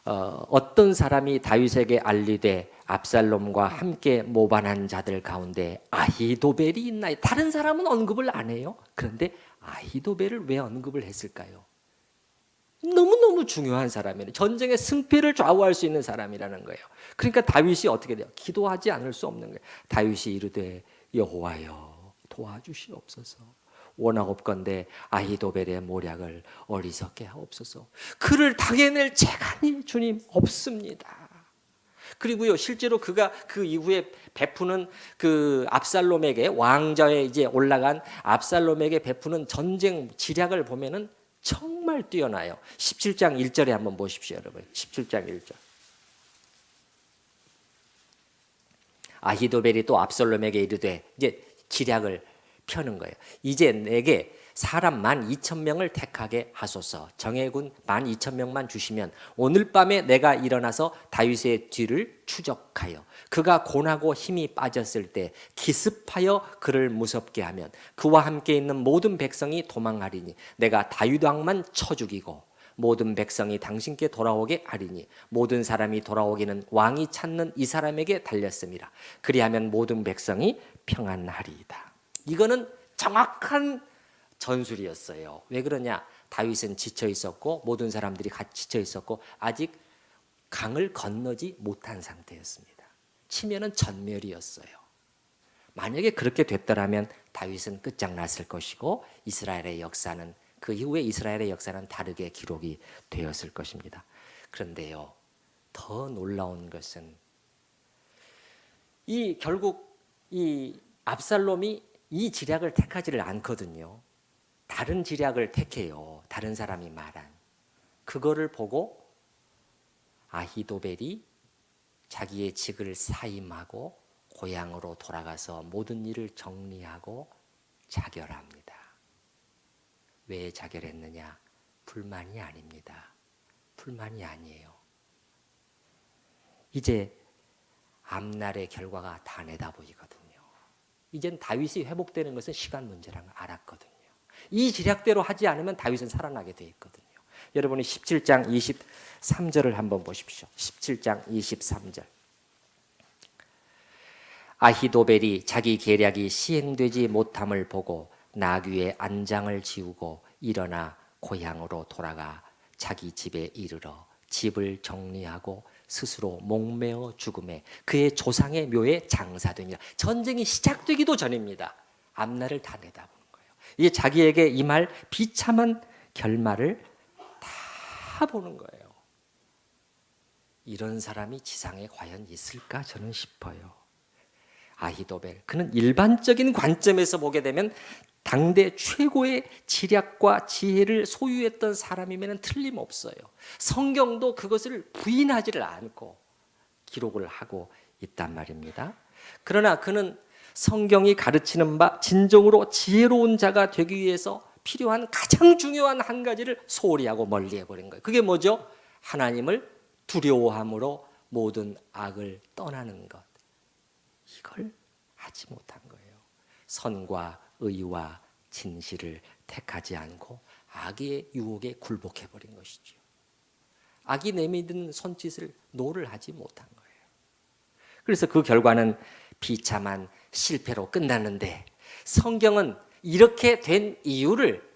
어떤 사람이 다윗에게 알리되 압살롬과 함께 모반한 자들 가운데 아히도벨이 있나요? 다른 사람은 언급을 안 해요. 그런데 아히도벨을 왜 언급을 했을까요? 너무너무 중요한 사람이에요. 전쟁의 승패를 좌우할 수 있는 사람이라는 거예요. 그러니까 다윗이 어떻게 돼요? 기도하지 않을 수 없는 거예요. 다윗이 이르되 여호와여 도와주시옵소서. 원하옵건대 아히도벨의 모략을 어리석게 하옵소서. 그를 당해낼 재간이 주님 없습니다. 그리고요, 실제로 그가 그 이후에 베푸는 그 압살롬에게, 왕좌에 이제 올라간 압살롬에게 베푸는 전쟁 지략을 보면은 정말 뛰어나요. 17장 1절에 한번 보십시오, 여러분. 17장 1절. 아히도벨이 또 압살롬에게 이르되, 이제 지략을 펴는 거예요. 이제 내게 사람 12,000명을 택하게 하소서. 정예군 12,000명만 주시면 오늘 밤에 내가 일어나서 다윗의 뒤를 추적하여 그가 곤하고 힘이 빠졌을 때 기습하여 그를 무섭게 하면 그와 함께 있는 모든 백성이 도망하리니 내가 다윗 왕만 쳐 죽이고 모든 백성이 당신께 돌아오게 하리니 모든 사람이 돌아오기는 왕이 찾는 이 사람에게 달렸습니다. 그리하면 모든 백성이 평안하리이다. 이거는 정확한 전술이었어요. 왜 그러냐? 다윗은 지쳐 있었고 모든 사람들이 같이 지쳐 있었고 아직 강을 건너지 못한 상태였습니다. 치면은 전멸이었어요. 만약에 그렇게 됐더라면 다윗은 끝장났을 것이고 이스라엘의 역사는, 그 이후에 이스라엘의 역사는 다르게 기록이 되었을 것입니다. 그런데요, 더 놀라운 것은 결국 이 압살롬이 이 지략을 택하지를 않거든요. 다른 지략을 택해요. 다른 사람이 말한. 그거를 보고 아히도벨이 자기의 직을 사임하고 고향으로 돌아가서 모든 일을 정리하고 자결합니다. 왜 자결했느냐? 불만이 아닙니다. 불만이 아니에요. 이제 앞날의 결과가 다 내다 보이거든요. 이젠 다윗이 회복되는 것은 시간 문제라는 걸 알았거든요. 이 지략대로 하지 않으면 다윗은 살아나게 돼 있거든요. 여러분이 17장 23절을 한번 보십시오. 17장 23절. 아히도벨이 자기 계략이 시행되지 못함을 보고 나귀의 안장을 지우고 일어나 고향으로 돌아가 자기 집에 이르러 집을 정리하고 스스로 목매어 죽음에 그의 조상의 묘에 장사됩니다. 전쟁이 시작되기도 전입니다. 앞날을 다 내다보는 거예요. 이게 자기에게 임할 비참한 결말을 다 보는 거예요. 이런 사람이 지상에 과연 있을까 저는 싶어요. 아히도벨, 그는 일반적인 관점에서 보게 되면 당대 최고의 지략과 지혜를 소유했던 사람이면 틀림없어요. 성경도 그것을 부인하지를 않고 기록을 하고 있단 말입니다. 그러나 그는 성경이 가르치는 바 진정으로 지혜로운 자가 되기 위해서 필요한 가장 중요한 한 가지를 소홀히 하고 멀리 해버린 거예요. 그게 뭐죠? 하나님을 두려워함으로 모든 악을 떠나는 것. 이걸 하지 못한 거예요. 선과 의와 진실을 택하지 않고 악의 유혹에 굴복해버린 것이죠. 악이 내미는 손짓을 노를 하지 못한 거예요. 그래서 그 결과는 비참한 실패로 끝났는데 성경은 이렇게 된 이유를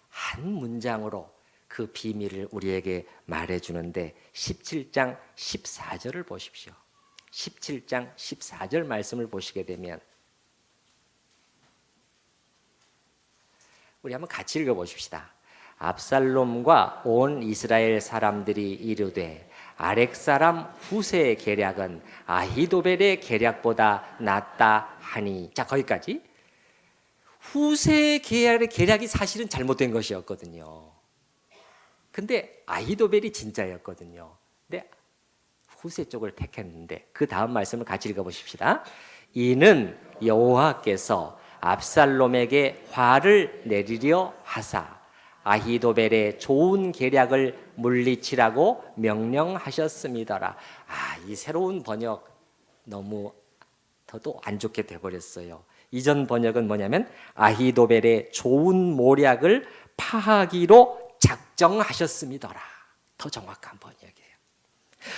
한 문장으로 그 비밀을 우리에게 말해주는데 17장 14절을 보십시오. 17장 14절 말씀을 보시게 되면 우리 한번 같이 읽어보십시다. 압살롬과 온 이스라엘 사람들이 이르되 아렉 사람 후세의 계략은 아히도벨의 계략보다 낫다 하니. 자, 거기까지. 후세의 계략이 사실은 잘못된 것이었거든요. 근데 아히도벨이 진짜였거든요. 근데 후세 쪽을 택했는데 그 다음 말씀을 같이 읽어보십시다. 이는 여호와께서 압살롬에게 화를 내리려 하사 아히도벨의 좋은 계략을 물리치라고 명령하셨음이더라. 이 새로운 번역 너무 더도 안 좋게 돼버렸어요. 이전 번역은 뭐냐면 아히도벨의 좋은 모략을 파하기로 작정하셨음이더라. 더 정확한 번역이에요.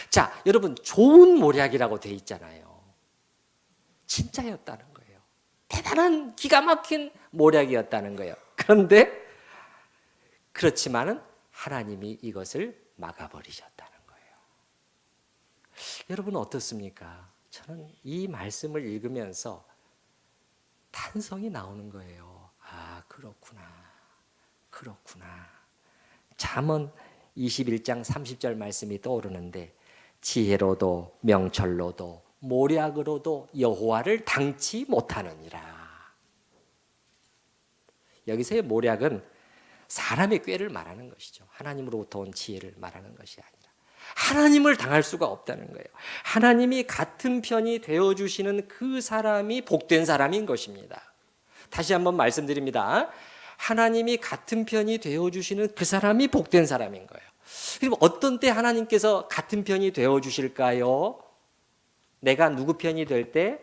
자, 여러분, 좋은 모략이라고 돼 있잖아요. 진짜였다는 거예요. 대단한 기가 막힌 모략이었다는 거예요. 그런데 그렇지만은 하나님이 이것을 막아버리셨다는 거예요. 여러분 어떻습니까? 저는 이 말씀을 읽으면서 탄성이 나오는 거예요. 그렇구나. 잠언 21장 30절 말씀이 떠오르는데 지혜로도 명철로도 모략으로도 여호와를 당치 못하느니라. 여기서의 모략은 사람의 꾀를 말하는 것이죠. 하나님으로부터 온 지혜를 말하는 것이 아니라 하나님을 당할 수가 없다는 거예요. 하나님이 같은 편이 되어주시는 그 사람이 복된 사람인 것입니다. 다시 한번 말씀드립니다. 하나님이 같은 편이 되어주시는 그 사람이 복된 사람인 거예요. 그럼 어떤 때 하나님께서 같은 편이 되어주실까요? 내가 누구 편이 될 때?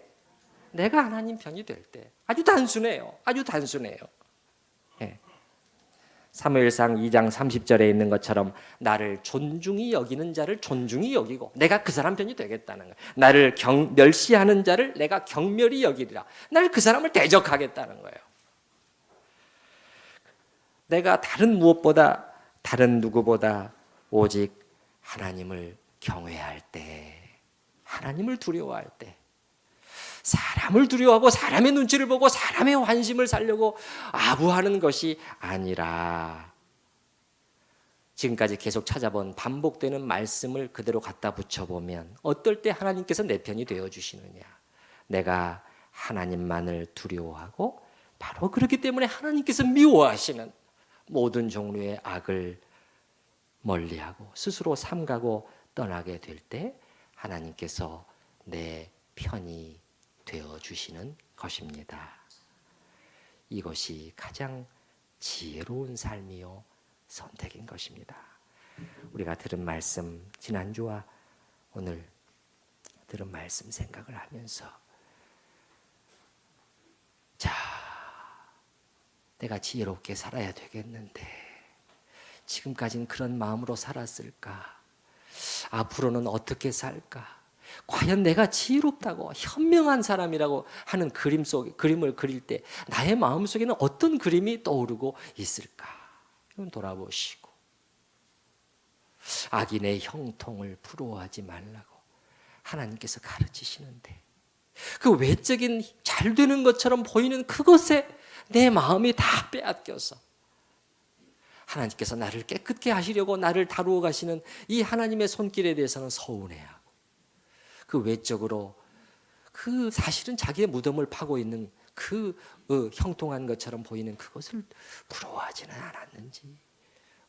내가 하나님 편이 될 때. 아주 단순해요. 사무엘상 2장 30절에 있는 것처럼 나를 존중히 여기는 자를 존중히 여기고 내가 그 사람 편이 되겠다는 거예요. 나를 멸시하는 자를 내가 경멸히 여기리라. 나를 그 사람을 대적하겠다는 거예요. 내가 다른 무엇보다 다른 누구보다 오직 하나님을 경외할 때, 하나님을 두려워할 때, 사람을 두려워하고 사람의 눈치를 보고 사람의 환심을 살려고 아부하는 것이 아니라 지금까지 계속 찾아본 반복되는 말씀을 그대로 갖다 붙여보면 어떨 때 하나님께서 내 편이 되어주시느냐. 내가 하나님만을 두려워하고 바로 그렇기 때문에 하나님께서 미워하시는 모든 종류의 악을 멀리하고 스스로 삼가고 떠나게 될 때 하나님께서 내 편이 되어주시는 것입니다. 이것이 가장 지혜로운 삶이요 선택인 것입니다. 우리가 들은 말씀, 지난주와 오늘 들은 말씀 생각을 하면서 내가 지혜롭게 살아야 되겠는데 지금까지는 그런 마음으로 살았을까? 앞으로는 어떻게 살까? 과연 내가 지혜롭다고 현명한 사람이라고 하는 그림을 그릴 때 나의 마음속에는 어떤 그림이 떠오르고 있을까? 이건 돌아보시고 악인의 형통을 부러워하지 말라고 하나님께서 가르치시는데 그 외적인 잘 되는 것처럼 보이는 그것에 내 마음이 다 빼앗겨서 하나님께서 나를 깨끗게 하시려고 나를 다루어 가시는 이 하나님의 손길에 대해서는 서운해하고 그 외적으로 그 사실은 자기의 무덤을 파고 있는 그 형통한 것처럼 보이는 그것을 부러워하지는 않았는지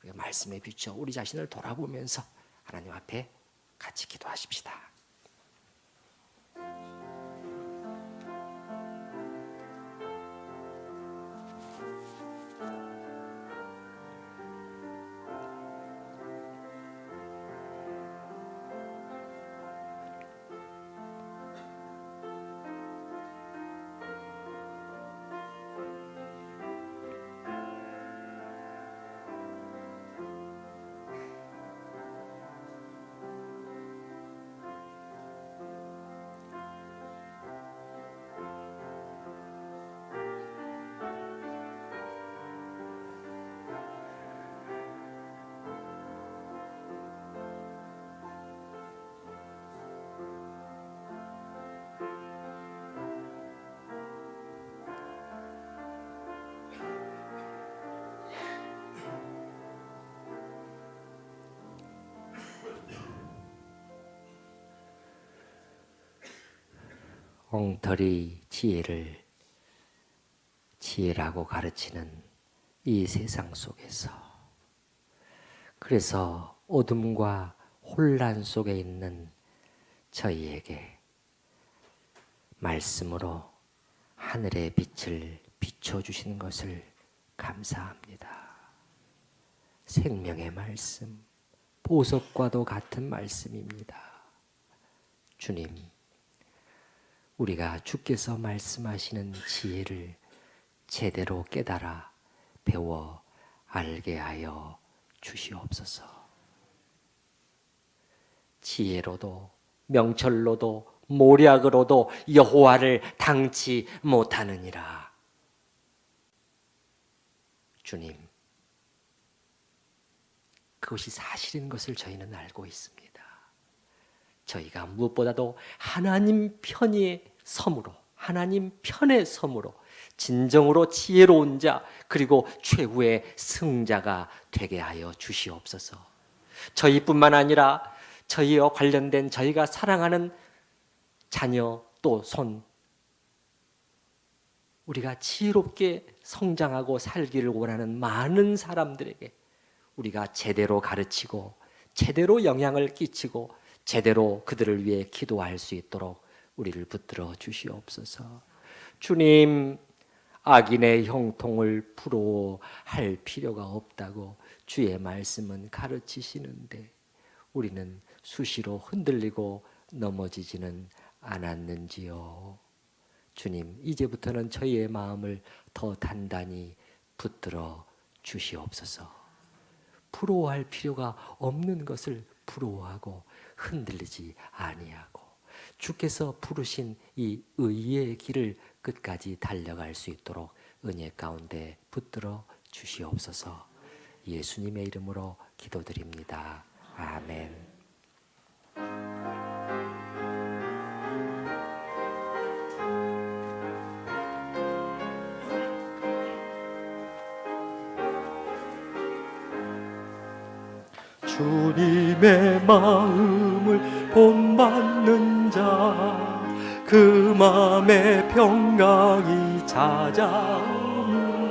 우리가 말씀에 비춰 우리 자신을 돌아보면서 하나님 앞에 같이 기도하십시다. 엉터리 지혜를 지혜라고 가르치는 이 세상 속에서, 그래서 어둠과 혼란 속에 있는 저희에게 말씀으로 하늘의 빛을 비춰주시는 것을 감사합니다. 생명의 말씀, 보석과도 같은 말씀입니다. 주님, 우리가 주께서 말씀하시는 지혜를 제대로 깨달아 배워 알게 하여 주시옵소서. 지혜로도 명철로도 모략으로도 여호와를 당치 못하느니라. 주님, 그것이 사실인 것을 저희는 알고 있습니다. 저희가 무엇보다도 하나님 편의 섬으로, 하나님 편의 섬으로 진정으로 지혜로운 자, 그리고 최후의 승자가 되게 하여 주시옵소서. 저희뿐만 아니라 저희와 관련된 저희가 사랑하는 자녀 또 손, 우리가 지혜롭게 성장하고 살기를 원하는 많은 사람들에게 우리가 제대로 가르치고 제대로 영향을 끼치고 제대로 그들을 위해 기도할 수 있도록 우리를 붙들어 주시옵소서. 주님, 악인의 형통을 부러워할 필요가 없다고 주의 말씀은 가르치시는데 우리는 수시로 흔들리고 넘어지지는 않았는지요. 주님, 이제부터는 저희의 마음을 더 단단히 붙들어 주시옵소서. 부러워할 필요가 없는 것을 부러워하고 흔들리지 아니하고 주께서 부르신 이 의의 길을 끝까지 달려갈 수 있도록 은혜 가운데 붙들어 주시옵소서. 예수님의 이름으로 기도드립니다. 아멘. 주님의 마음을 본받는 자, 그 마음에 평강이 찾아오니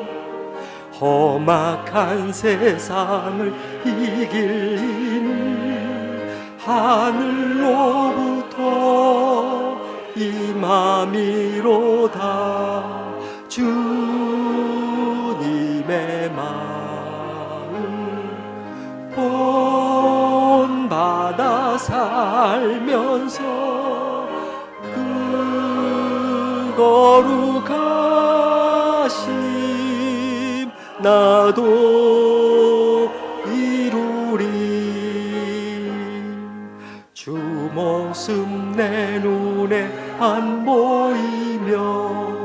험악한 세상을 이길 힘이 하늘로부터 임함이로다. 주님의 마음 본받아 살면서 그 거룩하심 나도 이루리. 주 모습 내 눈에 안 보이며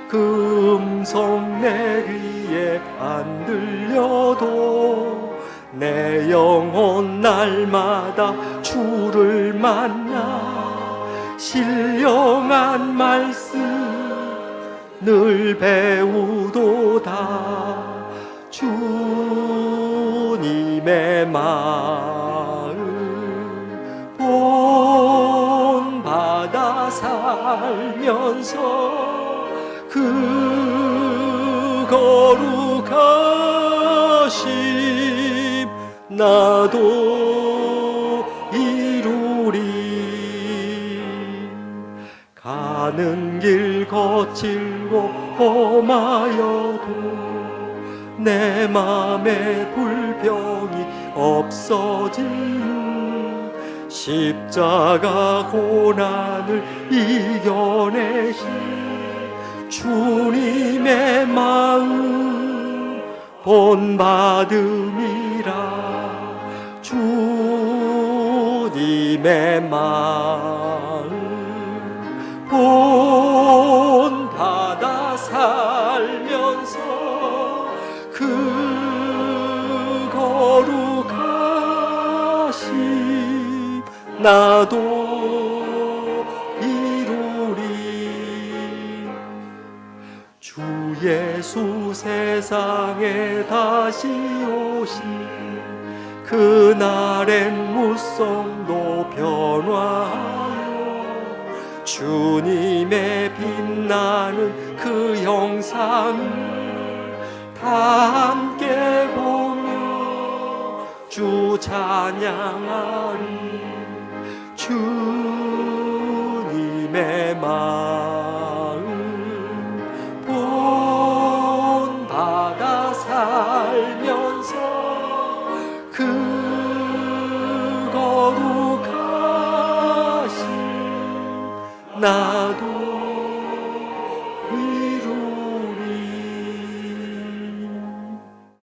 그 음성 내 귀에 안 들려도 내 영혼 날마다 주를 만나 신령한 말씀 늘 배우도다. 주님의 마음 본받아 살면서 그 거룩하심 나도 이루리. 가는 길 거칠고 험하여도 내 맘에 불평이 없어진 십자가 고난을 이겨내신 주님의 마음 본받음이라. 주님의 마음 본받아 살면서 그 거룩하심 나도 이루리. 주 예수 세상에 다시 오신 그날엔 무성도 변화하여 주 주님의 빛나는 그 형상을 다 함께 보며 주 찬양하리. 주님의 마음 본받아 살면서 그 거룩하신 나도